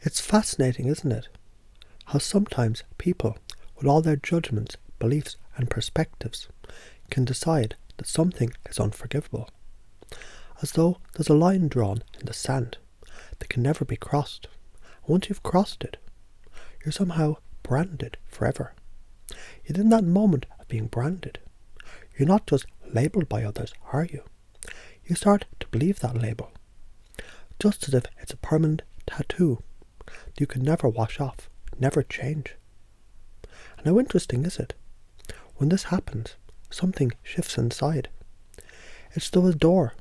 It's fascinating, isn't it? How sometimes people, with all their judgments, beliefs, and perspectives, can decide that something is unforgivable, as though there's a line drawn in the sand that can never be crossed. And once you've crossed it, you're somehow branded forever. Yet in that moment of being branded, you're not just labelled by others, are you? You start to believe that label, just as if it's a permanent tattoo that you can never wash off, never change. And how interesting is it? When this happens, something shifts inside. It's though a door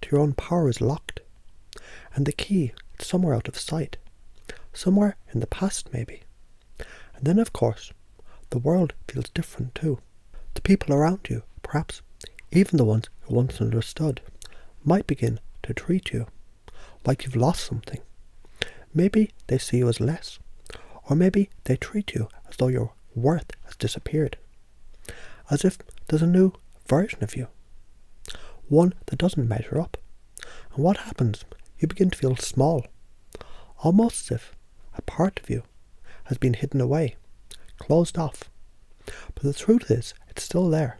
to your own power is locked, and the key is somewhere out of sight, somewhere in the past maybe. And then of course, the world feels different too. The people around you, perhaps even the ones who once understood, might begin to treat you like you've lost something. Maybe they see you as less, or maybe they treat you as though your worth has disappeared, as if there's a new version of you, one that doesn't measure up. And what happens? You begin to feel small, almost as if a part of you has been hidden away, closed off. But the truth is, it's still there,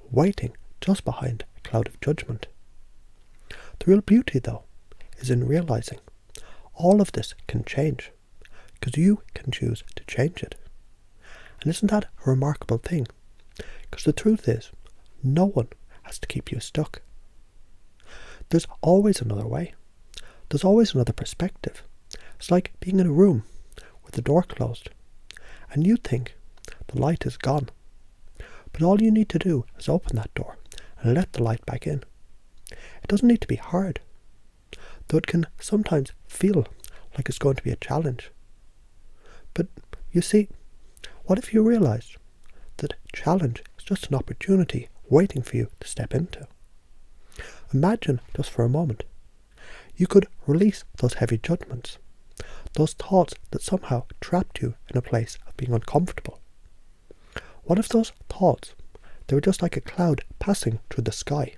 waiting just behind a cloud of judgment. The real beauty, though, is in realizing all of this can change, because you can choose to change it. And isn't that a remarkable thing? Because the truth is, no one has to keep you stuck. There's always another way. There's always another perspective. It's like being in a room with the door closed, and you think the light is gone. But all you need to do is open that door and let the light back in. It doesn't need to be hard, though it can sometimes feel like it's going to be a challenge. But you see, what if you realized that challenge is just an opportunity waiting for you to step into? Imagine just for a moment, you could release those heavy judgments, those thoughts that somehow trapped you in a place of being uncomfortable. What if those thoughts, they were just like a cloud passing through the sky,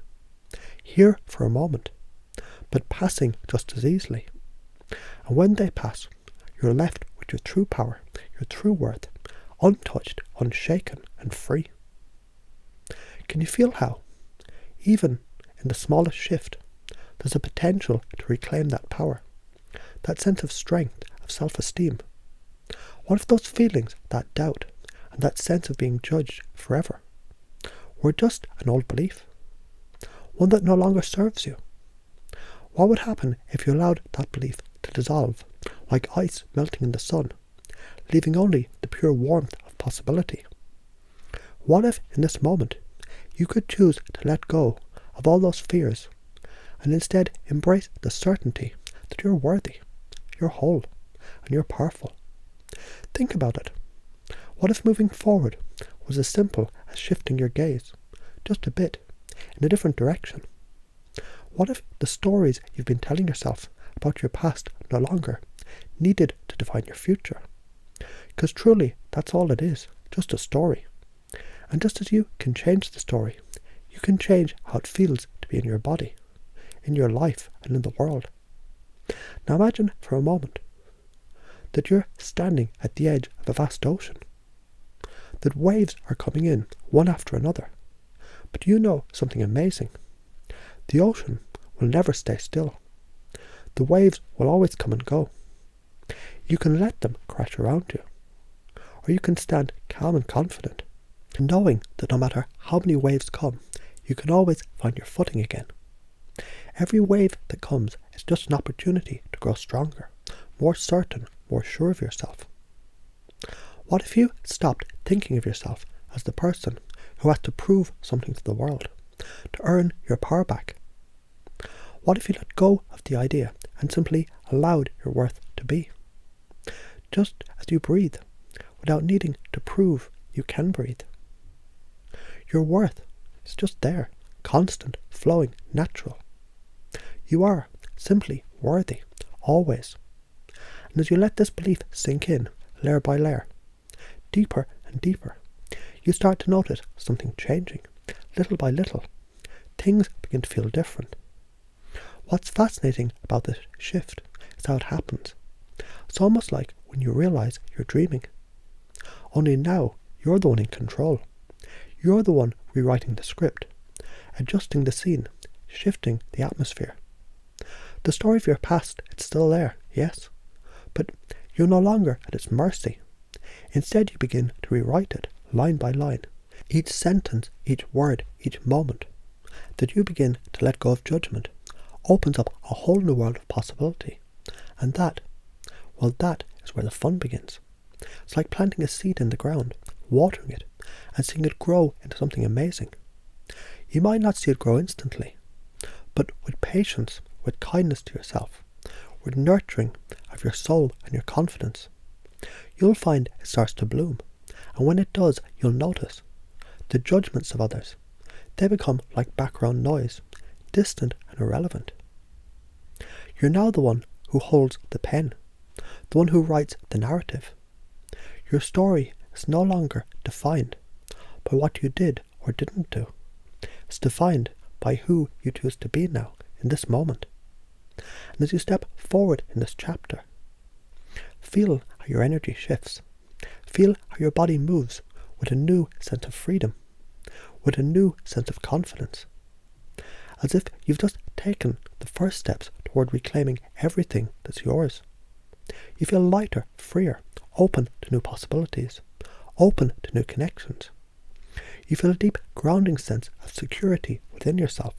here for a moment, but passing just as easily? And when they pass, you're left with your true power, your true worth, untouched, unshaken, and free. Can you feel how, even in the smallest shift, there's a potential to reclaim that power, that sense of strength, of self-esteem? What if those feelings, that doubt, and that sense of being judged forever, were just an old belief, one that no longer serves you? What would happen if you allowed that belief to dissolve, like ice melting in the sun, leaving only the pure warmth of possibility? What if, in this moment, you could choose to let go of all those fears and instead embrace the certainty that you're worthy, you're whole, and you're powerful? Think about it. What if moving forward was as simple as shifting your gaze, just a bit, in a different direction? What if the stories you've been telling yourself about your past no longer needed to define your future? Because truly, that's all it is, just a story. And just as you can change the story, you can change how it feels to be in your body, in your life, and in the world. Now imagine for a moment that you're standing at the edge of a vast ocean, that waves are coming in one after another. But you know something amazing. The ocean will never stay still. The waves will always come and go. You can let them crash around you, or you can stand calm and confident, knowing that no matter how many waves come, you can always find your footing again. Every wave that comes is just an opportunity to grow stronger, more certain, more sure of yourself. What if you stopped thinking of yourself as the person who has to prove something to the world, to earn your power back? What if you let go of the idea and simply allowed your worth to be? Just as you breathe, without needing to prove you can breathe. Your worth is just there, constant, flowing, natural. You are simply worthy, always. And as you let this belief sink in, layer by layer, deeper and deeper, you start to notice something changing, little by little. Things begin to feel different. What's fascinating about this shift is how it happens. It's almost like when you realize you're dreaming. Only now you're the one in control. You're the one rewriting the script, adjusting the scene, shifting the atmosphere. The story of your past, it's still there, yes, but you're no longer at its mercy. Instead, you begin to rewrite it line by line, each sentence, each word, each moment. That you begin to let go of judgment opens up a whole new world of possibility. And that is where the fun begins. It's like planting a seed in the ground, watering it, and seeing it grow into something amazing. You might not see it grow instantly, but with patience, with kindness to yourself, with nurturing of your soul and your confidence, you'll find it starts to bloom. And when it does, you'll notice the judgments of others. They become like background noise, distant and irrelevant. You're now the one who holds the pen, the one who writes the narrative. Your story is no longer defined by what you did or didn't do. It's defined by who you choose to be now, in this moment. And as you step forward in this chapter, feel how your energy shifts. Feel how your body moves with a new sense of freedom, with a new sense of confidence. As if you've just taken the first steps toward reclaiming everything that's yours. You feel lighter, freer, open to new possibilities, open to new connections. You feel a deep grounding sense of security within yourself,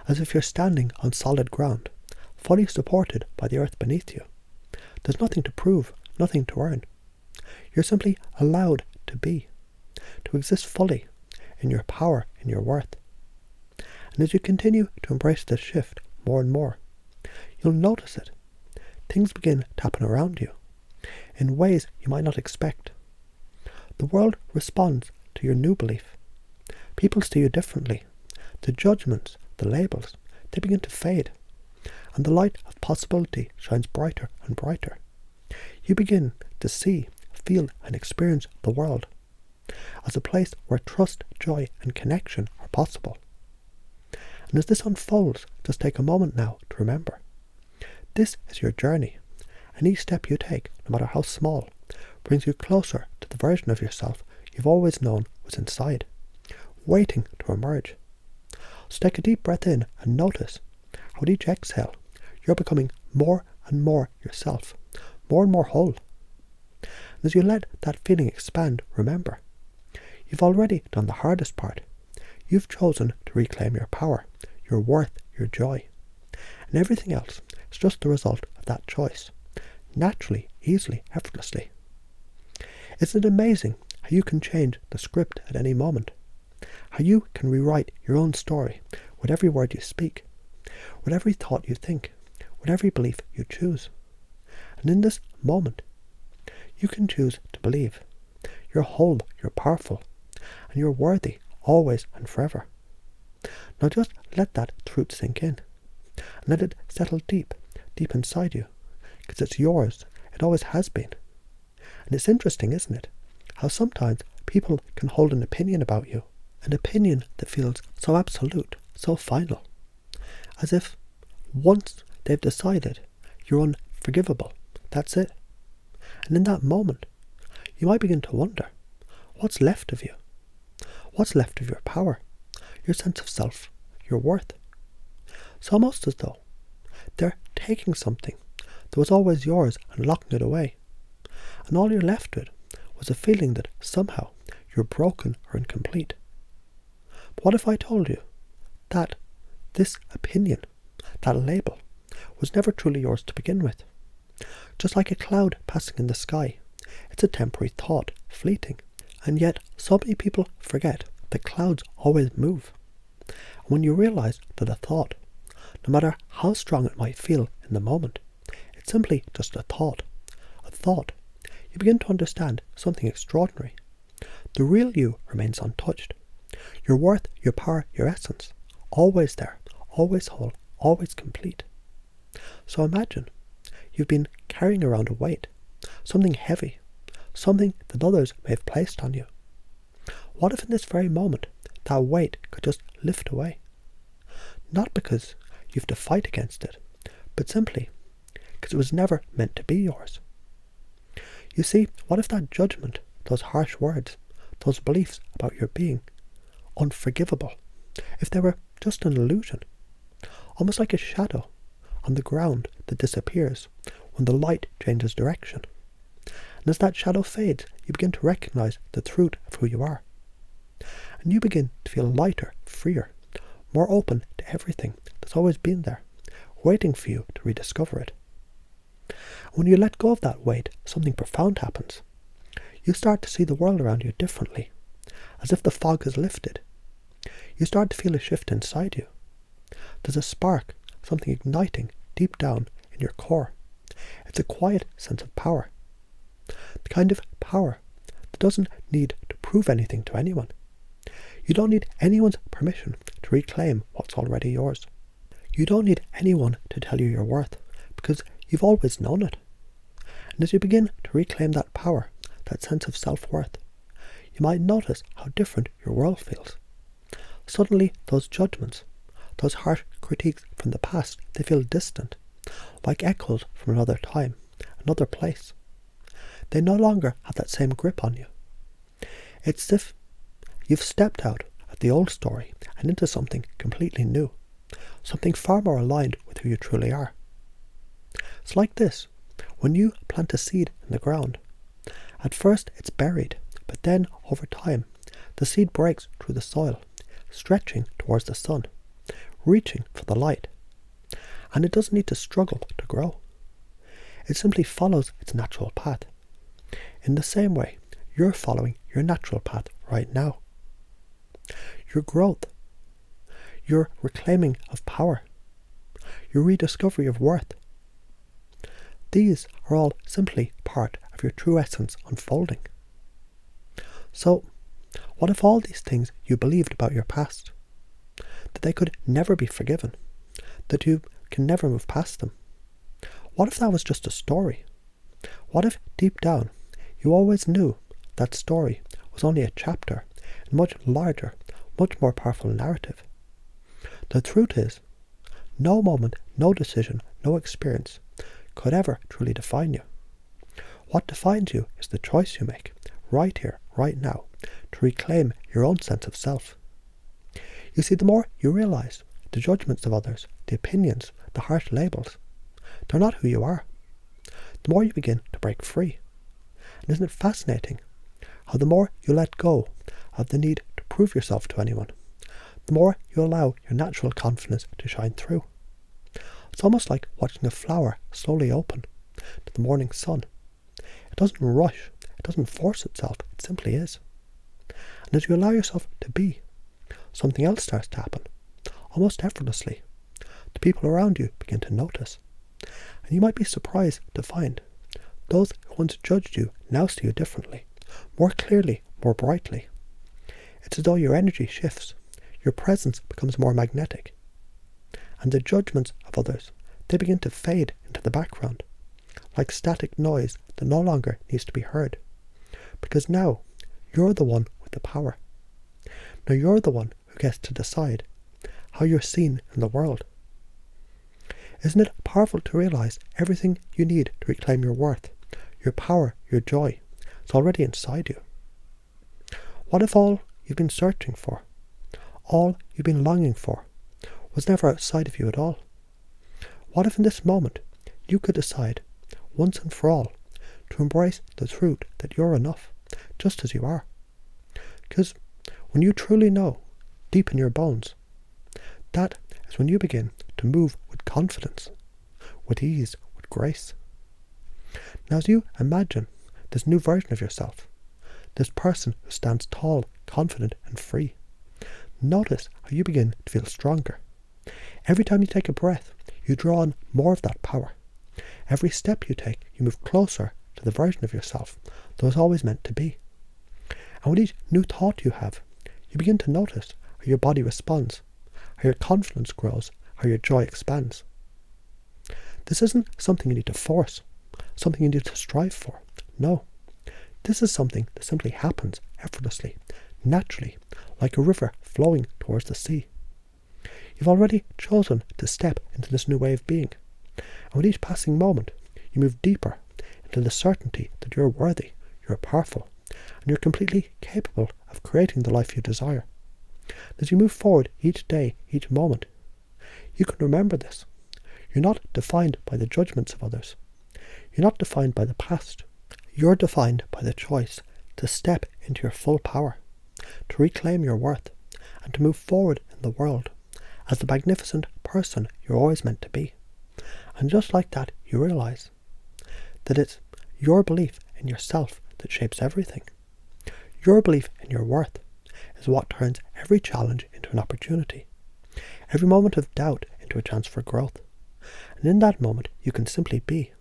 as if you're standing on solid ground, fully supported by the earth beneath you. There's nothing to prove, nothing to earn. You're simply allowed to be, to exist fully in your power, in your worth. And as you continue to embrace this shift more and more, you'll notice it. Things begin to happen around you in ways you might not expect. The world responds to your new belief. People see you differently. The judgments, the labels, they begin to fade, and the light of possibility shines brighter and brighter. You begin to see, feel and experience the world as a place where trust, joy and connection are possible. And as this unfolds, just take a moment now to remember. This is your journey, and each step you take, no matter how small, brings you closer to the version of yourself you've always known was inside, waiting to emerge. So take a deep breath in and notice how with each exhale, you're becoming more and more yourself, more and more whole. And as you let that feeling expand, remember, you've already done the hardest part. You've chosen to reclaim your power, your worth, your joy. And everything else is just the result of that choice, naturally, easily, effortlessly. Isn't it amazing how you can change the script at any moment? How you can rewrite your own story with every word you speak, with every thought you think, with every belief you choose. And in this moment, you can choose to believe. You're whole, you're powerful, and you're worthy, always and forever. Now just let that truth sink in, and let it settle deep, deep inside you, because it's yours. It always has been. And it's interesting, isn't it, how sometimes people can hold an opinion about you, an opinion that feels so absolute, so final, as if once they've decided you're unforgivable, that's it. And in that moment, you might begin to wonder, what's left of you? What's left of your power, your sense of self, your worth? It's almost as though they're taking something that was always yours and locking it away. And all you're left with was a feeling that somehow you're broken or incomplete. But what if I told you that this opinion, that label, was never truly yours to begin with? Just like a cloud passing in the sky, it's a temporary thought, fleeting. And yet so many people forget that clouds always move. And when you realize that a thought, no matter how strong it might feel in the moment, it's simply just a thought, you begin to understand something extraordinary. The real you remains untouched. Your worth, your power, your essence, always there, always whole, always complete. So imagine you've been carrying around a weight, something heavy, something that others may have placed on you. What if in this very moment that weight could just lift away? Not because you have to fight against it, but simply because it was never meant to be yours. You see, what if that judgment, those harsh words, those beliefs about your being unforgivable, if they were just an illusion, almost like a shadow on the ground that disappears when the light changes direction. And as that shadow fades, you begin to recognize the truth of who you are. And you begin to feel lighter, freer, more open to everything that's always been there, waiting for you to rediscover it. And when you let go of that weight, something profound happens. You start to see the world around you differently, as if the fog has lifted. You start to feel a shift inside you. There's a spark, something igniting deep down in your core. It's a quiet sense of power. The kind of power that doesn't need to prove anything to anyone. You don't need anyone's permission to reclaim what's already yours. You don't need anyone to tell you your worth, because you've always known it. And as you begin to reclaim that power, that sense of self-worth, you might notice how different your world feels. Suddenly, those judgments, those harsh critiques from the past, they feel distant, like echoes from another time, another place. They no longer have that same grip on you. It's as if you've stepped out of the old story and into something completely new, something far more aligned with who you truly are. It's like this: when you plant a seed in the ground, at first it's buried, but then over time, the seed breaks through the soil, stretching towards the sun, reaching for the light. And it doesn't need to struggle to grow. It simply follows its natural path. In the same way, you're following your natural path right now. Your growth, your reclaiming of power, your rediscovery of worth, these are all simply part of your true essence unfolding. So, what if all these things you believed about your past, that they could never be forgiven, that you can never move past them? What if that was just a story? What if deep down you always knew that story was only a chapter in a much larger, much more powerful narrative? The truth is, no moment, no decision, no experience could ever truly define you. What defines you is the choice you make, right here, right now, to reclaim your own sense of self. You see, the more you realize the judgments of others, the opinions, the harsh labels, they're not who you are. The more you begin to break free. And isn't it fascinating how the more you let go of the need to prove yourself to anyone, the more you allow your natural confidence to shine through. It's almost like watching a flower slowly open to the morning sun. It doesn't rush, it doesn't force itself, it simply is. And as you allow yourself to be, something else starts to happen, almost effortlessly. The people around you begin to notice. And you might be surprised to find those who once judged you now see you differently, more clearly, more brightly. It's as though your energy shifts, your presence becomes more magnetic, and the judgments of others, they begin to fade into the background, like static noise that no longer needs to be heard, because now you're the one with the power. Now you're the one who gets to decide how you're seen in the world. Isn't it powerful to realize everything you need to reclaim your worth, your power, your joy, is already inside you? What if all you've been searching for, all you've been longing for, was never outside of you at all? What if in this moment you could decide, once and for all, to embrace the truth that you're enough, just as you are? Because when you truly know, deep in your bones, that is when you begin to move with confidence, with ease, with grace. Now as you imagine this new version of yourself, this person who stands tall, confident and free, notice how you begin to feel stronger. Every time you take a breath, you draw on more of that power. Every step you take, you move closer to the version of yourself that was always meant to be. And with each new thought you have, you begin to notice how your body responds, how your confidence grows, how your joy expands. This isn't something you need to force, something you need to strive for. No, this is something that simply happens effortlessly, naturally, like a river flowing towards the sea. You've already chosen to step into this new way of being. And with each passing moment, you move deeper into the certainty that you're worthy, you're powerful, and you're completely capable of creating the life you desire. As you move forward each day, each moment, you can remember this. You're not defined by the judgments of others. You're not defined by the past. You're defined by the choice to step into your full power, to reclaim your worth, and to move forward in the world as the magnificent person you're always meant to be. And just like that, you realize that it's your belief in yourself that shapes everything. Your belief in your worth is what turns every challenge into an opportunity, every moment of doubt into a chance for growth. And in that moment, you can simply be,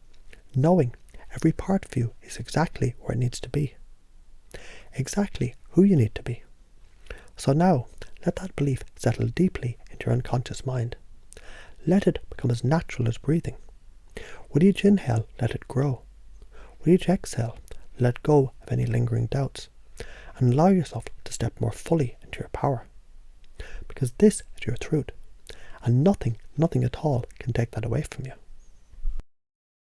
knowing every part of you is exactly where it needs to be, exactly who you need to be. So now, let that belief settle deeply into your unconscious mind. Let it become as natural as breathing. With each inhale, let it grow. With each exhale, let go of any lingering doubts, and allow yourself to step more fully into your power. Because this is your truth, and nothing at all can take that away from you.